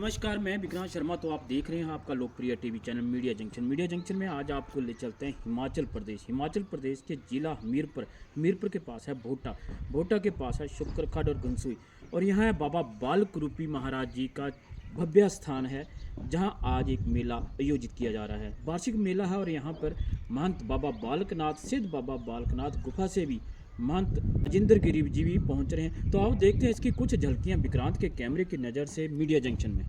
नमस्कार, मैं विक्रांत शर्मा। तो आप देख रहे हैं आपका लोकप्रिय TV channel media junction. Media junction में आज आपको ले चलते हैं हिमाचल प्रदेश के जिला हमीरपुर के पास है भोटा के पास है शुक्रखड और गंसुई, और यहाँ है बाबा बालक रूपी महाराज जी का भव्य स्थान है, जहाँ आज एक मेला आयोजित किया जा रहा है। वार्षिक मेला है और यहाँ पर महंत बाबा बालकनाथ, सिद्ध बाबा बालकनाथ गुफा से भी महंत अजिंदर गिरी जी भी पहुंच रहे हैं। तो आओ देखते हैं इसकी कुछ झलकियां विक्रांत के कैमरे की नज़र से मीडिया जंक्शन में।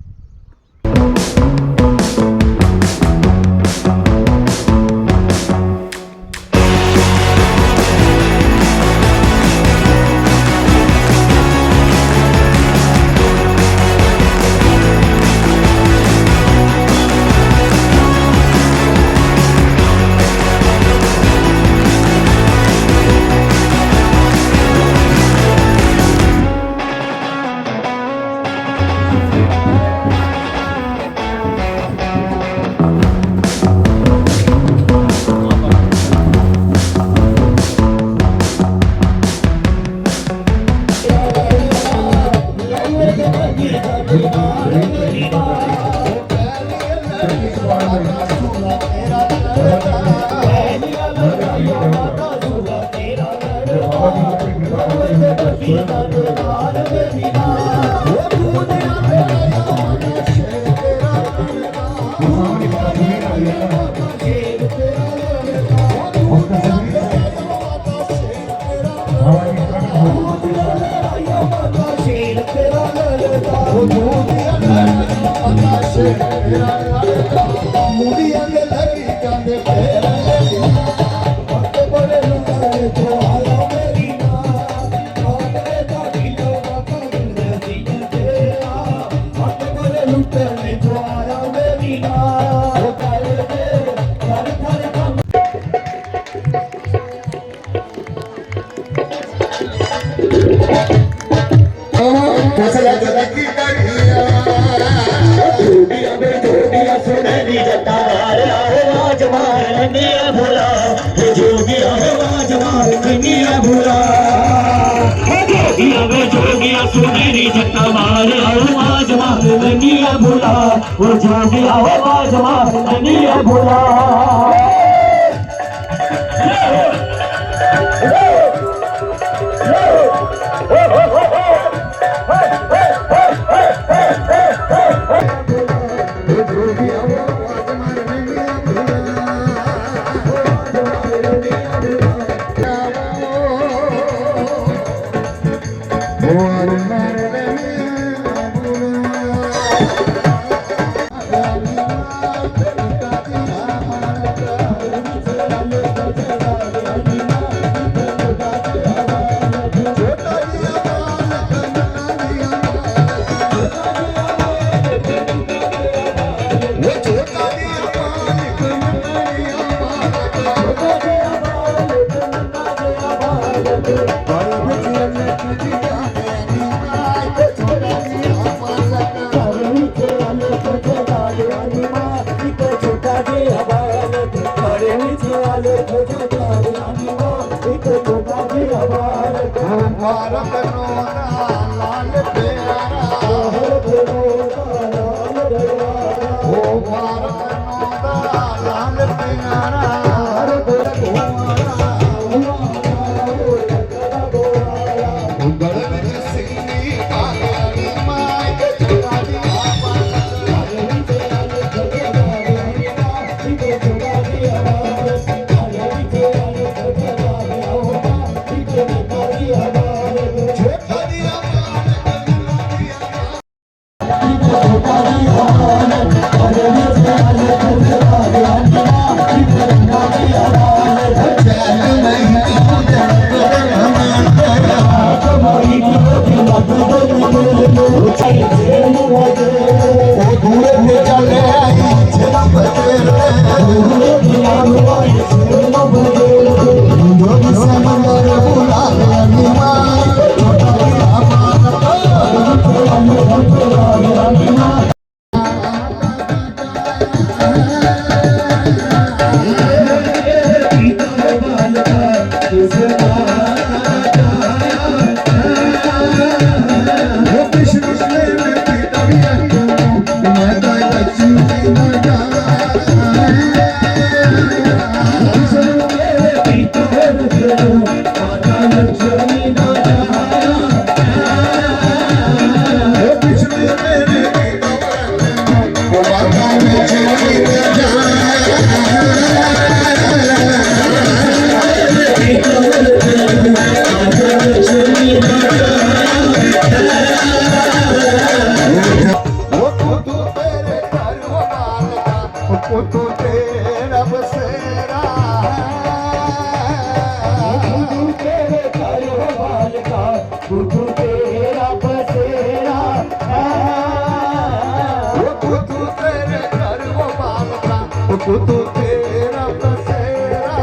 खुद तेरा बसेरा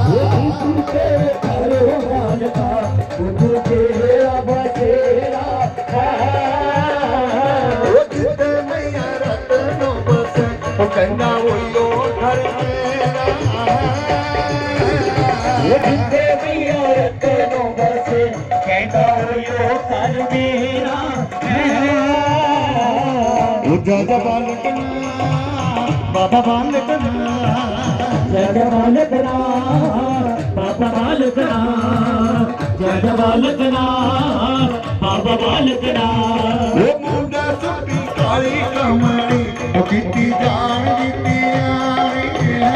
है तू तेरे घरवाल का खुद तेरा बसेरा है जिते मैया रतनों बसे वो कहना वो घर मेरा है जिते मैया रतनों बसे कहना वो घर मेरा है जय बालकना बाबा बालकना जय बालकना बाबा बालकना जय बालकना बाबा बालकना वो मुंडा सुटी काली कमली वो कितनी जान जीती आई है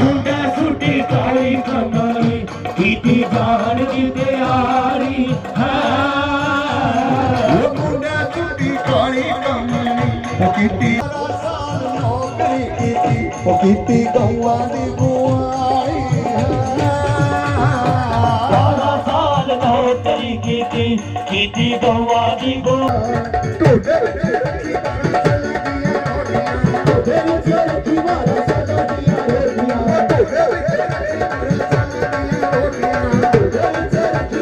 मुंडा सुटी काली कमली कितनी जान जीती आई है ਕੀਤੀ ਗਊਆਂ ਦੀ ਗੁਆਈ 12 ਸਾਲ ਨੌਕਰੀ ਕੀਤੀ ਗਊਆਂ ਦੀ ਗੁਆਈ ਟੋਡੇ ਵਿੱਚ ਰੱਖੀ ਮਾਰਾ ਸਦਾ ਦੀਆਂ ਰੋਟੀਆਂ ਟੋਡੇ ਵਿੱਚ ਰੱਖੀ ਮਾਰਾ ਸਦਾ ਦੀਆਂ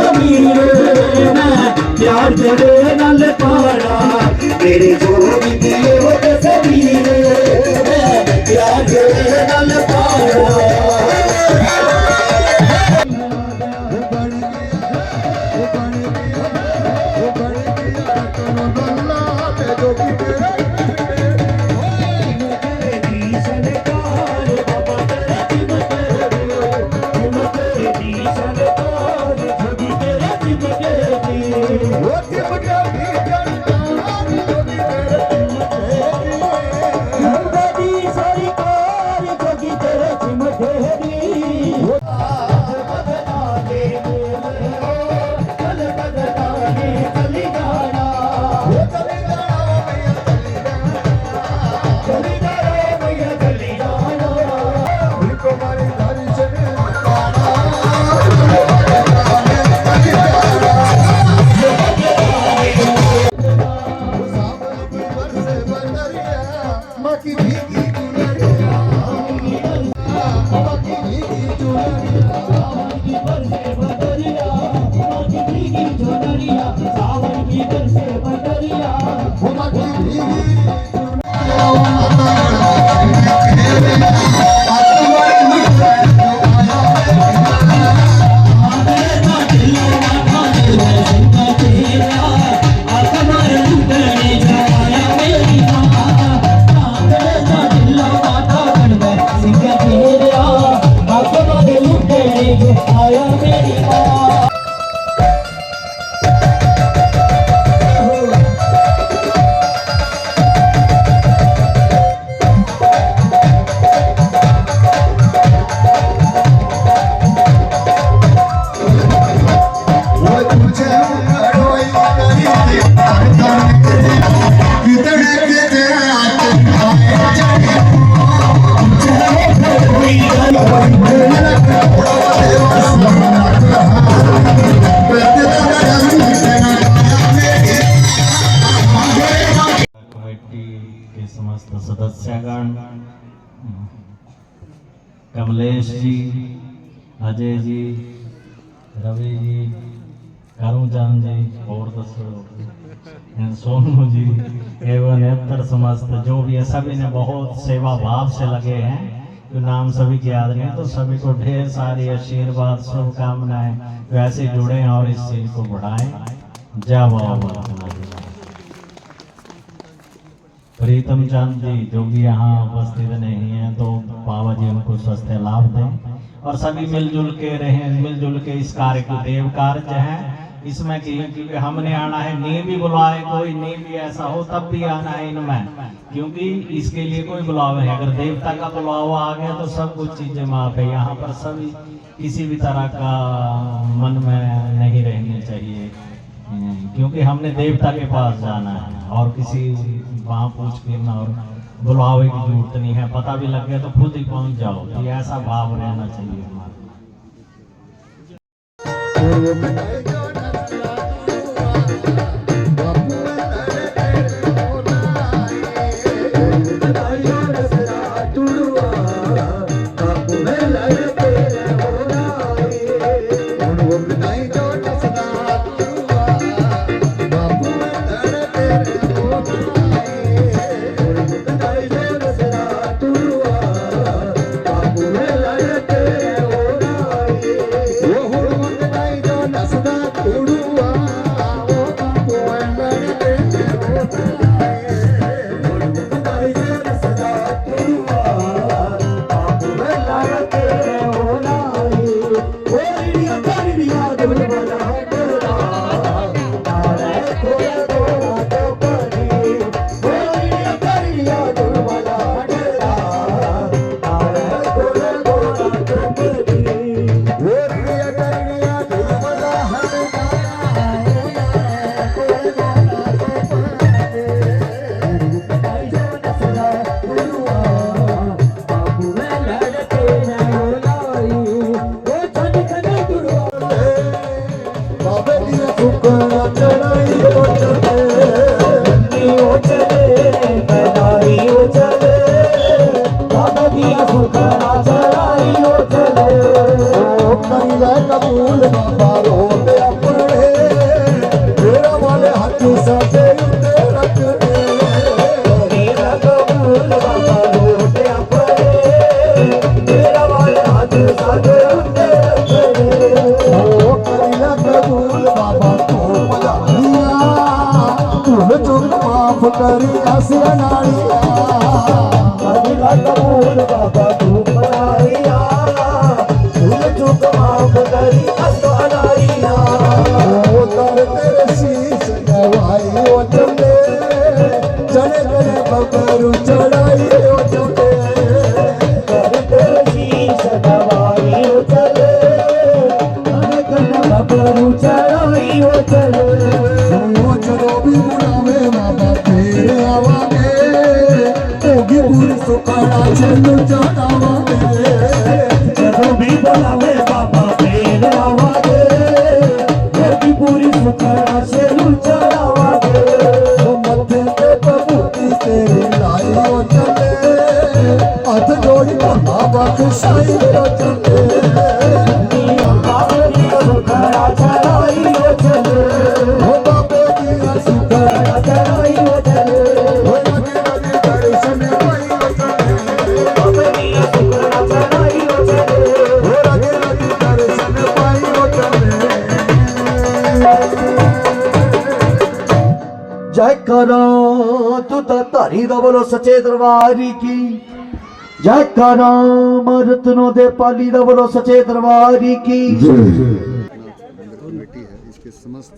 What जो आया मेरी माँ। कमेटी के समस्त सदस्यगण, कमलेश जी, अजय जी, रवि जी, करुणचंद जी और सोनू जी एवं नेत्र समस्त जो भी है, सभी ने बहुत सेवा भाव से लगे हैं। तो नाम सभी की याद नहीं, तो सभी को ढेर सारी आशीर्वाद शुभकामनाएं वैसे जुड़े और इस चीज को बढ़ाएं। जय बाबा। प्रीतम चंद जी जो भी यहाँ उपस्थित नहीं है, तो बाबा जी उनको स्वास्थ्य लाभ दें और सभी मिलजुल के रहें, मिलजुल के इस कार्य को देव कार्य है इसमें क्योंकि हमने आना है, नहीं भी बुलाए कोई, नहीं भी ऐसा हो तब भी आना है इनमें, क्योंकि इसके लिए कोई बुलावा है। अगर देवता का बुलावा आ गया तो सब कुछ चीजें माफ है। यहाँ पर सभी किसी भी तरह का मन में नहीं रहने चाहिए, क्योंकि हमने देवता के पास जाना है और किसी वहाँ पूछ फिरना और बुलावे की जरूरत नहीं है। पता भी लग गया तो खुद ही पहुँच जाओ, तो ऐसा भाव रहना चाहिए हमारा। करी आसिया नाड़िया अगला कबूल बाबा तू बनाइया भूल चूक माफ करी आसिया नाड़िया ओ तर तेरे शीश नवाई ओ चले चले चले बबरू चढ़ाई ओ चले तर तेरे शीश नवाई ओ चले चले चले बबरू चढ़ाई ओ चले चलो भी बुलावे बाबा तेरे आवागे होगी पूरी सुखाना चलो चढ़ावागे चलो भी बुलावे बाबा तेरे आवागे होगी पूरी सुखाना चलो चढ़ावागे तो मत्थे पे बबूती तेरी लाई हो चले हाथ जोड़ी बाबा के साई हो चले बाबा की सुखाना चढ़ाई हो चले जय करो तू तो धारी दा बोलो सच्चे दरबारी की जय का नाम रत्नों दे पाली दा बोलो सच्चे दरबार की मंदिर कमेटी है, इसके समस्त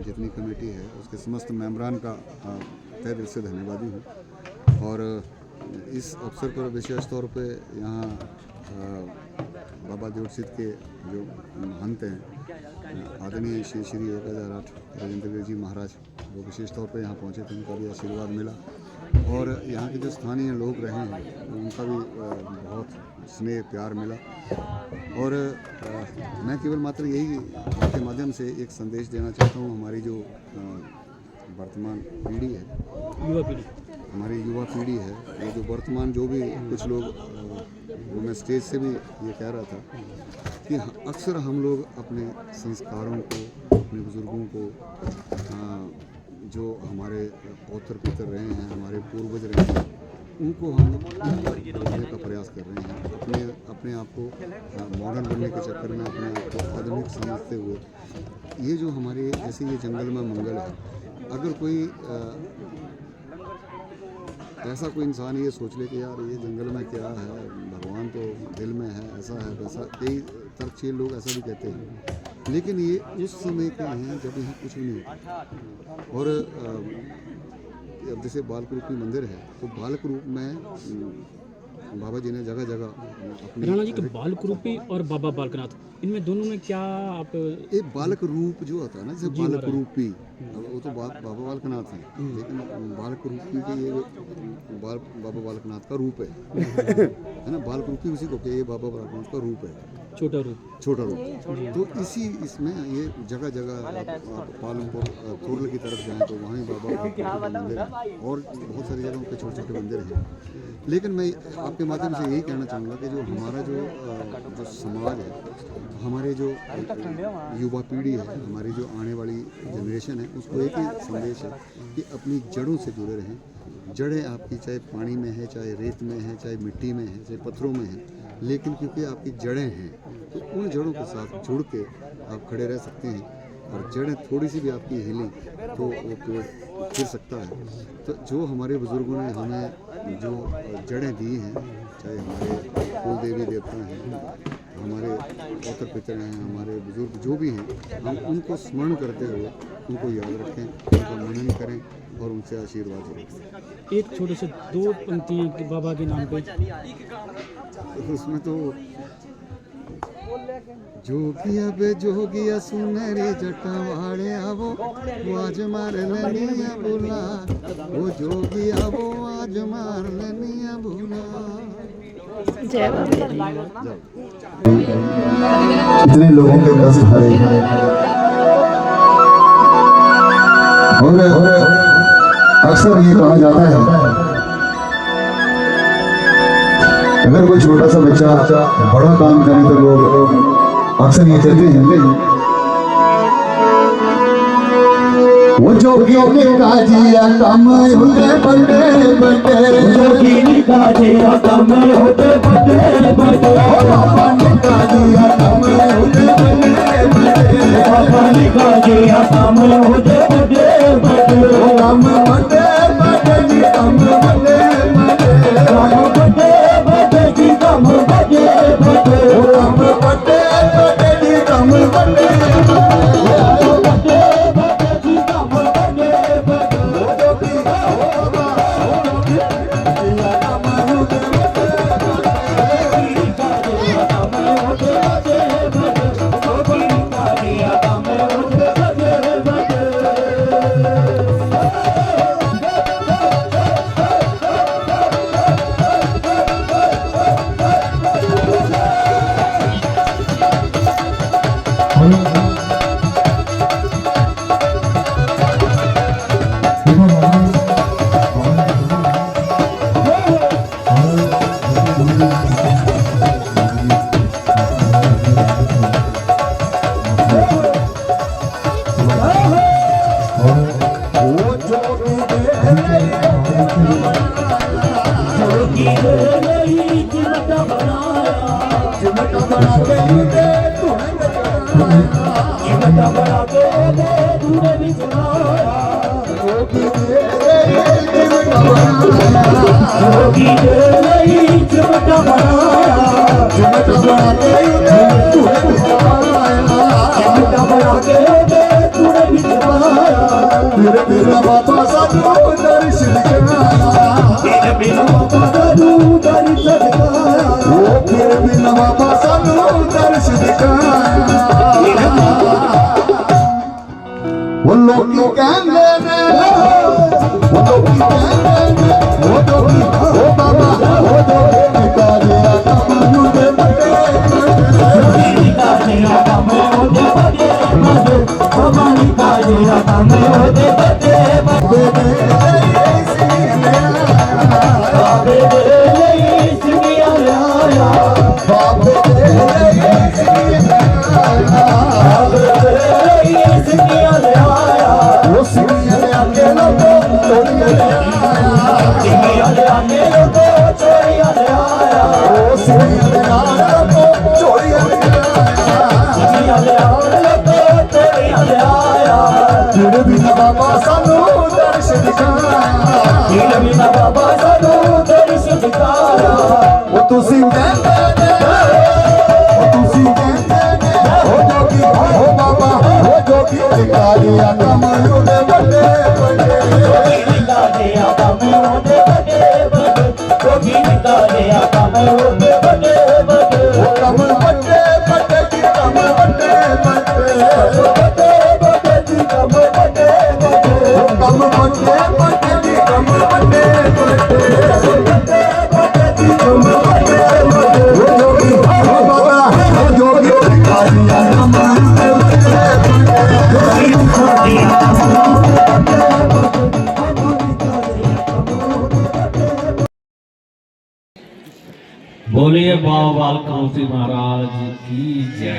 जितनी कमेटी है उसके समस्त मेंबरान का तहे दिल से धन्यवादी हूँ। और इस अवसर पर विशेष तौर पे यहाँ बाबा जोड़सिद्ध के जो महंत हैं आदरणीय श्री श्री 1008 राजेंद्र जी महाराज, वो विशेष तौर पे यहाँ पहुँचे थे, उनका भी आशीर्वाद मिला। और यहाँ के जो स्थानीय लोग रहे हैं उनका भी बहुत स्नेह प्यार मिला। और मैं केवल मात्र यही आपके माध्यम से एक संदेश देना चाहता हूँ, हमारी जो वर्तमान पीढ़ी है, हमारी युवा पीढ़ी है, ये जो वर्तमान जो भी कुछ लोग, वो मैं स्टेज से भी ये कह रहा था कि अक्सर हम लोग अपने संस्कारों को, अपने बुज़ुर्गों को, जो हमारे पौत्र पितर रहे हैं, हमारे पूर्वज रहे हैं, उनको हम भूलने का प्रयास कर रहे हैं। अपने आप को मॉडर्न बनने के चक्कर में अपने आप को आधुनिक समझते हुए, ये जो हमारे जैसे ये जंगल में मंगल है, अगर कोई ऐसा कोई इंसान ये सोच ले कि यार ये जंगल में क्या है, भगवान तो दिल में है, ऐसा है वैसा, कई तर्कशील लोग ऐसा भी कहते हैं, लेकिन ये उस समय के हैं जब यहाँ कुछ भी नहीं होता। और अब जैसे बालक रूपी मंदिर है, तो बालक रूप में बाबा जी ने जगह जगह राणा जी के बालक रूपी और बाबा बालकनाथ, इनमें दोनों में क्या आप एक बालक रूप जो होता है ना, जैसे बालक रूपी, वो तो बाबा बालकनाथ हैं, लेकिन बालक रूपी के ये बाबा बालकनाथ का रूप है ना, बालक रूपी उसी को ये बाबा बालकनाथ का रूप है, छोटा रूप। तो इसी इसमें ये जगह जगह आप पालमपुर थोरल की तरफ जाएं तो वहीं बाबा का मंदिर है, और बहुत सारी जगहों पे छोटे छोटे मंदिर हैं। लेकिन मैं आपके माध्यम से यही कहना चाहूँगा कि जो हमारा जो समाज है, हमारे जो युवा पीढ़ी है, हमारी जो आने वाली जनरेशन है, उसको एक ही संदेश है कि अपनी जड़ों से जुड़े रहें। जड़ें आपकी चाहे पानी में है, चाहे रेत में है, चाहे मिट्टी में है, चाहे पत्थरों में है, लेकिन क्योंकि आपकी जड़ें हैं तो उन जड़ों के साथ जुड़ के आप खड़े रह सकते हैं। और जड़ें थोड़ी सी भी आपकी हिली तो वो पेड़ फिर सकता है। तो जो हमारे बुज़ुर्गों ने हमें जो जड़ें दी हैं, चाहे हमारे कुल देवी देवता हैं, हमारे पौत्र पितर हैं, हमारे बुज़ुर्ग जो भी हैं, हम उनको स्मरण करते हुए उनको याद रखें, उनका मनन करें और उनसे आशीर्वाद लें। एक छोटे से 2 पंक्तियाँ बाबा के नाम पे, उसमें तो जोगिया बे जोगिया सुनहरी जटा वाले आवो, वो आज मार लेनिया बुला, वो जोगिया वो आज मार लेनिया बुला। इतने लोगों के कष्ट हरे, और अक्सर ये कहा जाता है अगर कोई छोटा सा बच्चा बड़ा काम करे तो लोग अक्सर ये कहते हैं वो जोगियों ने काजिया कम होते बड़े बड़े, जोगी ने काजिया कम होते बड़े बड़े, बाबा ने काजिया कम होते बड़े बड़े, बाबा ने काजिया कम होते बड़े बड़े, कम बड़े बड़े जी कम बड़े बड़े, कम बड़े बड़े जी कम बड़े बड़े, कम बड़े बड़े जी कम बड़े जोगी चिमटा बनाया चिमटा बना के तूने बिछवाया चिमटा बना के तूने बिछवाया तेरे बिना बाबा सानू दर्श दिखाया तेरे बिना बाबा सानू दर्श दिखाया तेरे बिना बाबा सानू दर्श दिखाया वो लोग कहते ने वो लोग कहते ने वो बाबा वो निकालिया कम मुझे बड़े निकालिया कम मुझे बड़े बाबा निकालिया कम मुझे बड़े बाबे बाबा सानू दर्श दिखाया बाबा सानू दर्श दिखाया वो तुसी कहते ने वो तुसी कहते ने हो जोगी हो बाबा हो जोगी निकालिया कम मुझे बड़े बड़े निकालिया कम मुझे बड़े बड़े जोगी निकालिया कम मुझे बड़े बड़े वो कम बड़े बड़े की कम बड़े बड़े कम बड़े बड़े की कम बड़े बड़े बोलिए बाबा बालक रूपी महाराज की जय।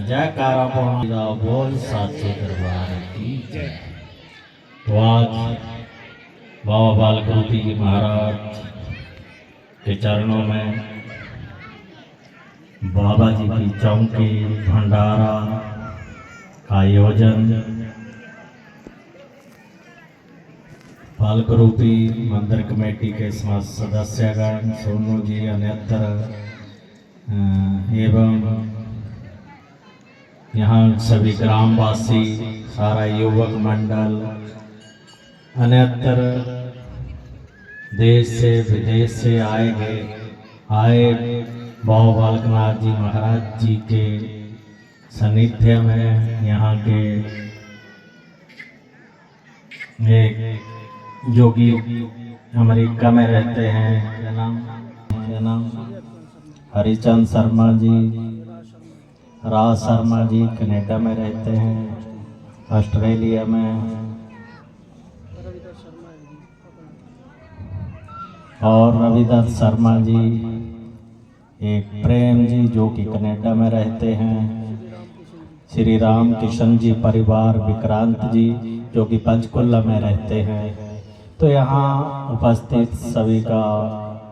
जयकारा पौड़ा बोल साचो दरबार की जय। तो आज बाबा बालक रूपी महाराज के चरणों में बाबा जी की चौकी भंडारा का आयोजन बालक रूपी मंदिर कमेटी के समस्त सदस्यगण सोनू जी अन्यत्र एवं यहाँ सभी ग्रामवासी सारा युवक मंडल अन्यत्र देश से विदेश से आए बाबा बालकनाथ जी महाराज जी के सानिध्य में यहाँ के एक जोगी अमेरिका में रहते हैं, क्या नाम हरिचंद शर्मा जी, राज शर्मा जी कनाडा में रहते हैं, ऑस्ट्रेलिया में, और रविदास शर्मा जी, एक प्रेम जी जो कि कनाडा में रहते हैं, श्री राम किशन जी परिवार विक्रांत जी जो कि पंचकुला में रहते हैं। तो यहाँ उपस्थित सभी का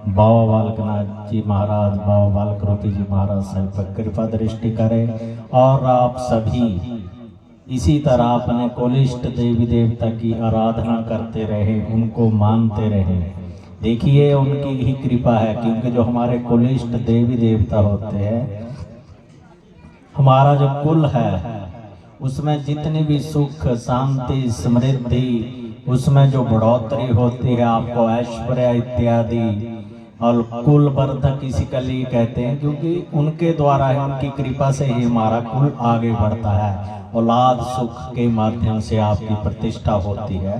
बाबा बालकनाथ जी महाराज बाबा बालक रूपी जी महाराज सब पर कृपा दृष्टि करें और आप सभी इसी तरह अपने कुलिष्ट देवी देवता की आराधना करते रहे, उनको मानते रहे। देखिए उनकी ही कृपा है, क्योंकि जो हमारे कुलिष्ट देवी देवता होते हैं, हमारा जो कुल है उसमें जितनी भी सुख शांति समृद्धि उसमें जो बढ़ोतरी होती है, आपको ऐश्वर्य इत्यादि और कुल वर्धक इसी के लिए कहते हैं, क्योंकि उनके द्वारा ही उनकी कृपा से ही हमारा कुल आगे बढ़ता है। औलाद सुख के माध्यम से आपकी प्रतिष्ठा होती है।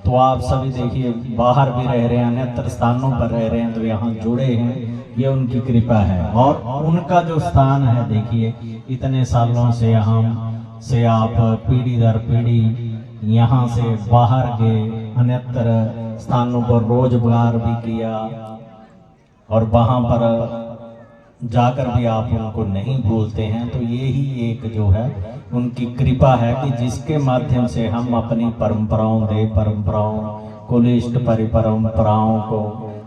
तो आप सभी देखिए बाहर भी रह रहे हैं, अन्यत्र स्थानों पर रह रहे हैं, तो यहाँ जुड़े हैं, ये उनकी कृपा है। और उनका जो स्थान है देखिए इतने सालों से यहाँ से आप पीढ़ी दर पीढ़ी यहाँ से बाहर गए, अन्यत्र स्थानों पर रोजगार भी किया और वहाँ पर जाकर भी आप उनको नहीं भूलते हैं। तो यही एक जो है उनकी कृपा है कि जिसके माध्यम से हम अपनी परंपराओं देव परंपराओं कुलिष्ट परिपरंपराओं को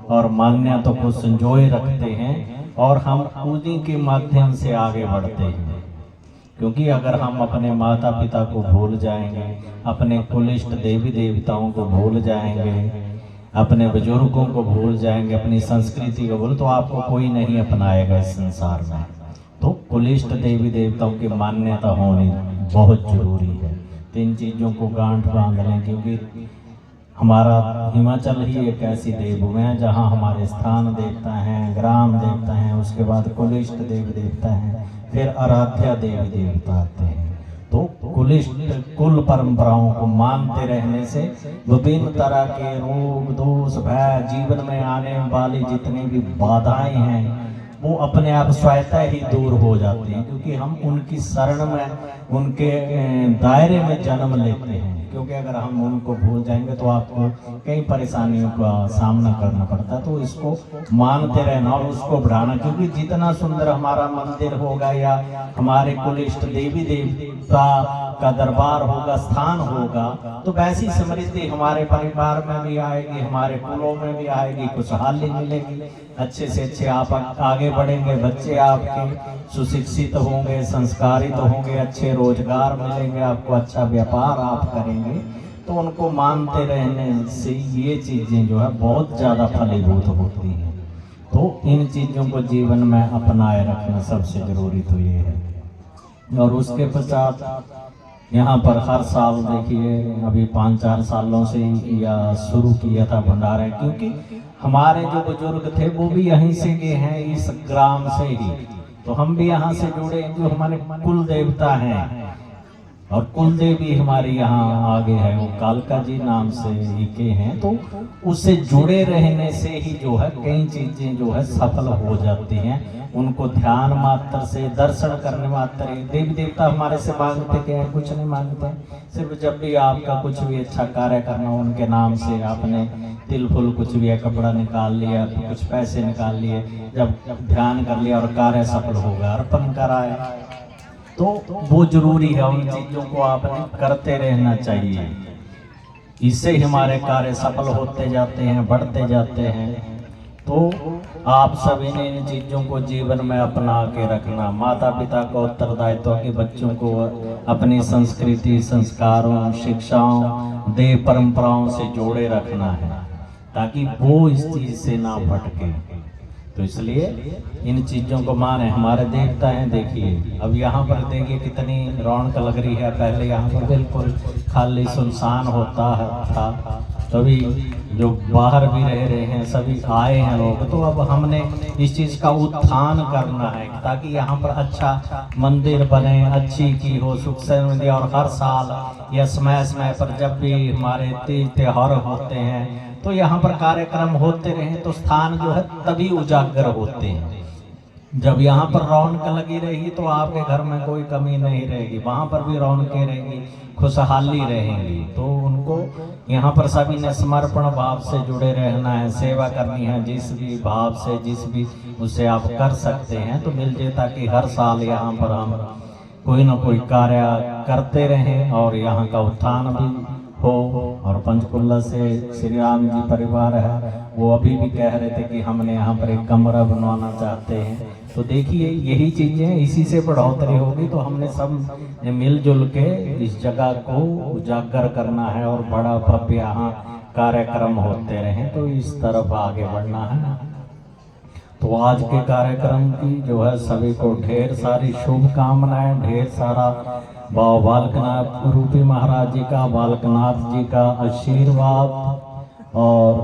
और मान्यता को संजोए रखते हैं और हम उन्हीं के माध्यम से आगे बढ़ते हैं। क्योंकि अगर हम अपने माता पिता को भूल जाएंगे, अपने कुलिष्ट देवी देवताओं को भूल जाएंगे, अपने बुजुर्गों को भूल जाएंगे, अपनी संस्कृति को भूल, तो आपको कोई नहीं अपनाएगा इस संसार में। तो कुलिष्ट देवी देवताओं की मान्यता होनी बहुत जरूरी है। तो इन चीज़ों को गांठ बांध लें, क्योंकि हमारा हिमाचल ही एक ऐसी देवभूमि है जहाँ हमारे स्थान देवता हैं, ग्राम देवता हैं, उसके बाद कुलिष्ट देवी देवता हैं, फिर आराध्या देवी देवता आते हैं। तो कुलिष्ट कुल परंपराओं को मानते रहने से विभिन्न तरह के रोग दोष भय जीवन में आने वाली जितनी भी बाधाएं हैं वो अपने आप स्वतः ही दूर हो जाती हैं, क्योंकि हम उनकी शरण में, उनके दायरे में जन्म लेते हैं। क्योंकि अगर हम उनको भूल जाएंगे तो आपको कई परेशानियों का सामना करना पड़ता है। तो इसको मानते रहना और उसको बढ़ाना, क्योंकि जितना सुंदर हमारा मंदिर होगा या हमारे कुलिष्ट देवी देवता का दरबार होगा, स्थान होगा, तो वैसी समृद्धि हमारे परिवार में भी आएगी, हमारे कुलों में भी आएगी, खुशहाली मिलेगी, अच्छे से अच्छे आप आगे बढ़ेंगे, बच्चे आपके सुशिक्षित होंगे, संस्कारित होंगे, अच्छे रोजगार मिलेंगे, आपको अच्छा व्यापार आप करेंगे। तो उनको मानते रहने से ये चीज़ें जो है बहुत ज़्यादा फलीभूत होती हैं। तो इन चीज़ों को जीवन में अपनाए रखना सबसे ज़रूरी तो ये है। और उसके पश्चात यहाँ पर हर साल देखिए अभी 5-4 सालों से या शुरू किया था भंडारा, क्योंकि हमारे जो बुजुर्ग थे वो भी यहीं से गए हैं, इस ग्राम से ही। तो हम भी यहाँ से जुड़े, जो हमारे कुल देवता हैं और कुल देवी हमारे यहाँ आगे है, वो कालका जी नाम से ही के हैं। तो उससे जुड़े रहने से ही जो है कई चीजें जो है सफल हो जाती हैं। उनको ध्यान मात्र से, दर्शन करने मात्र, देवी देवता हमारे से मांगते क्या है? कुछ नहीं मांगते। सिर्फ जब भी आपका कुछ भी अच्छा कार्य करना, उनके नाम से आपने तिल फुल कुछ भी है, कपड़ा निकाल लिया, तो कुछ पैसे निकाल लिए, जब ध्यान कर लिया और कार्य सफल होगा, अर्पण कराए, तो वो जरूरी है। उन चीजों को आपने करते रहना चाहिए, इससे ही हमारे कार्य सफल होते जाते हैं, बढ़ते जाते हैं। तो आप सभी ने इन चीज़ों को जीवन में अपना के रखना, माता पिता का उत्तरदायित्व कि बच्चों को अपनी संस्कृति, संस्कारों, शिक्षाओं, देव परंपराओं से जोड़े रखना है, ताकि वो इस चीज़ से ना भटके। तो इसलिए इन चीज़ों को माने। हमारे देवता हैं, देखिए अब यहाँ पर देखिए कितनी रौनक लग रही है। पहले यहाँ पर बिल्कुल खाली सुनसान होता था, तभी जो बाहर भी रह रहे हैं सभी आए हैं लोग। तो अब हमने इस चीज़ का उत्थान करना है ताकि यहाँ पर अच्छा मंदिर बने, अच्छी की हो, सुख समृद्धि। और हर साल या समय समय पर जब भी हमारे तीज त्योहार होते हैं तो यहाँ पर कार्यक्रम होते रहे, तो स्थान जो है तभी उजागर होते हैं। जब यहाँ पर रौनक लगी रहेगी तो आपके घर में कोई कमी नहीं रहेगी, वहाँ पर भी रौनकें रहेगी, खुशहाली रहेंगी। तो उनको यहाँ पर सभी ने समर्पण भाव से जुड़े रहना है, सेवा करनी है, जिस भी भाव से, जिस भी उससे आप कर सकते हैं। तो मिलजे ताकि हर साल यहाँ पर हम कोई ना कोई कार्य करते रहें और यहाँ का उत्थान भी हो। और पंचकुला से श्री राम जी परिवार है, वो अभी भी कह रहे थे कि हमने यहाँ पर एक कमरा बनवाना चाहते हैं। तो देखिए यही चीज़ें, इसी से बढ़ोतरी होगी। तो हमने सब मिलजुल के इस जगह को उजागर करना है और बड़ा भव्य यहाँ कार्यक्रम होते रहें, तो इस तरफ आगे बढ़ना है। तो आज के कार्यक्रम की जो है सभी को ढेर सारी शुभकामनाएं, ढेर सारा बाबा बालकनाथ रूपी महाराज जी का, बालकनाथ जी का आशीर्वाद। और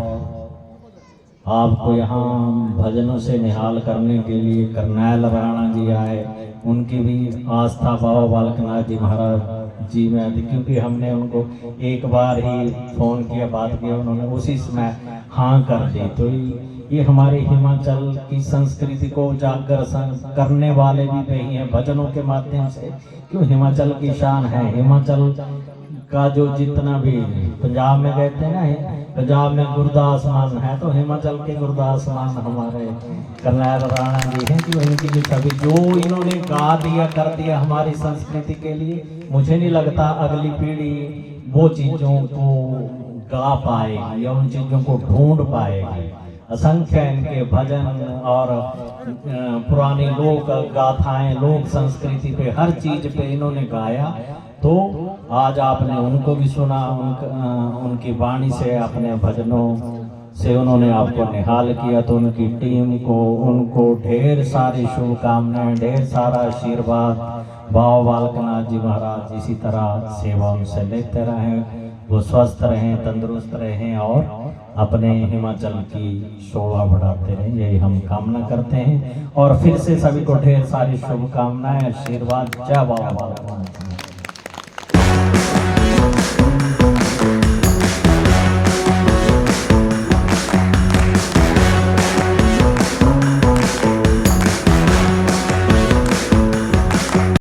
आपको यहाँ भजनों से निहाल करने के लिए करनैल राणा जी आए, उनकी भी आस्था बाबा बालकनाथ जी महाराज जी में थी, क्योंकि हमने उनको एक बार ही फ़ोन किया, बात किया, उन्होंने उसी समय हाँ कर दी। तो ये हमारे हिमाचल की संस्कृति को उजागर करने वाले भी वही हैं, भजनों के माध्यम से। क्यों हिमाचल की शान है, हिमाचल का जो जितना भी पंजाब में कहते हैं ना, पंजाब में गुरदास मान है, तो हिमाचल के गुरदास मान हमारे करनैल राणा जी हैं। कि इनकी भी सभी जो इन्होंने गा दिया, कर दिया हमारी संस्कृति के लिए, मुझे नहीं लगता अगली पीढ़ी वो चीज़ों को गा पाएगी या उन चीज़ों को ढूंढ पाएगी। असंख्य इनके भजन और पुरानी लोक गाथाएं, लोक संस्कृति पे, हर चीज पे इन्होंने गाया। तो आज आपने उनको भी सुना, उनकी वाणी से अपने भजनों से उन्होंने आपको निहाल किया, तो उनकी टीम को, उनको ढेर सारी शुभकामनाएं, ढेर सारा आशीर्वाद। बाबा बालकनाथ जी महाराज इसी तरह सेवा उनसे लेते रहें, वो स्वस्थ रहें, तंदुरुस्त रहें और अपने हिमाचल की शोभा बढ़ाते रहें, यही हम कामना करते हैं। और फिर से सभी को ढेर सारी शुभकामनाएं, आशीर्वाद। जय बाबा बालकनाथ।